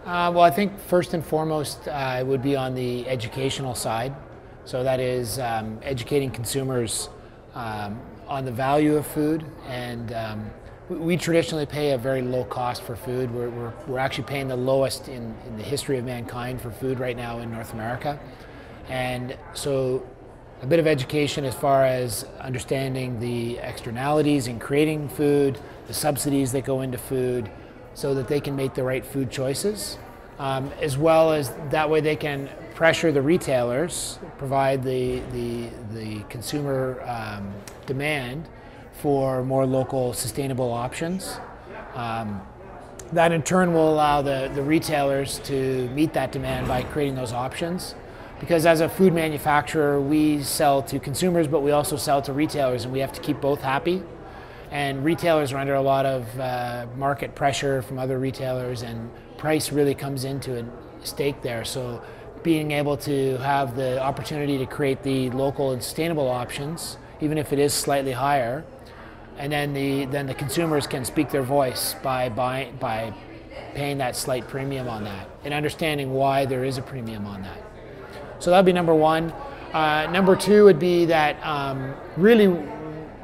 Well, I think first and foremost it would be on the educational side. So that is educating consumers on the value of food. And we traditionally pay a very low cost for food. We're actually paying the lowest in the history of mankind for food right now in North America. And so a bit of education as far as understanding the externalities in creating food, the subsidies that go into food, so that they can make the right food choices, as well as that way they can pressure the retailers, provide the consumer demand for more local sustainable options. That in turn will allow the retailers to meet that demand by creating those options. Because as a food manufacturer, we sell to consumers, but we also sell to retailers, and we have to keep both happy. And retailers are under a lot of market pressure from other retailers, and price really comes into a stake there. So being able to have the opportunity to create the local and sustainable options, even if it is slightly higher, and then the consumers can speak their voice by paying that slight premium on that, and understanding why there is a premium on that. So that would be number one. Number two would be that really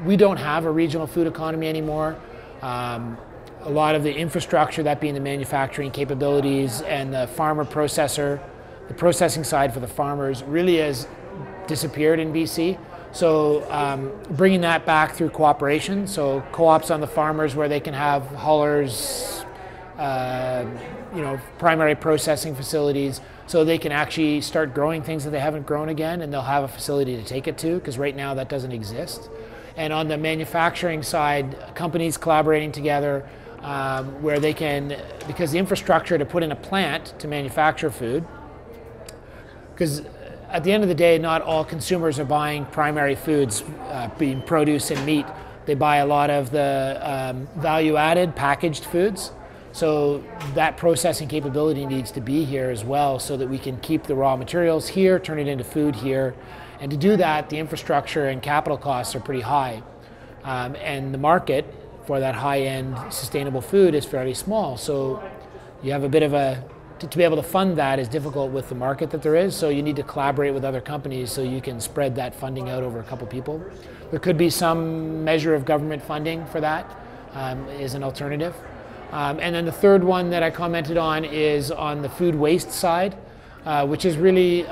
we don't have a regional food economy anymore. A lot of the infrastructure, that being the manufacturing capabilities and the farmer processor, the processing side for the farmers, really has disappeared in BC. So bringing that back through cooperation, so co-ops on the farmers where they can have haulers, primary processing facilities, so they can actually start growing things that they haven't grown again, and they'll have a facility to take it to, because right now that doesn't exist. And on the manufacturing side, companies collaborating together where they can, because the infrastructure to put in a plant to manufacture food, because at the end of the day, not all consumers are buying primary foods, being produce and meat. They buy a lot of the value-added packaged foods. So that processing capability needs to be here as well, so that we can keep the raw materials here, turn it into food here. And to do that, the infrastructure and capital costs are pretty high. And the market for that high-end sustainable food is fairly small. So you have a bit of to be able to fund that is difficult with the market that there is. So you need to collaborate with other companies so you can spread that funding out over a couple people. There could be some measure of government funding for that as an alternative. And then the third one that I commented on is on the food waste side, which is really,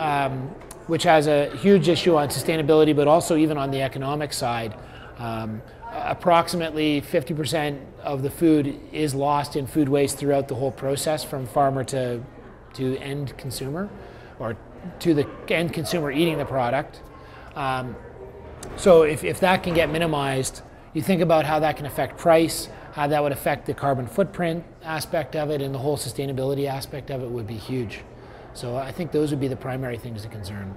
which has a huge issue on sustainability, but also even on the economic side. Approximately 50% of the food is lost in food waste throughout the whole process, from farmer to end consumer, or to the end consumer eating the product. So if that can get minimized, you think about how that can affect price, how that would affect the carbon footprint aspect of it, and the whole sustainability aspect of it would be huge. So I think those would be the primary things to concern.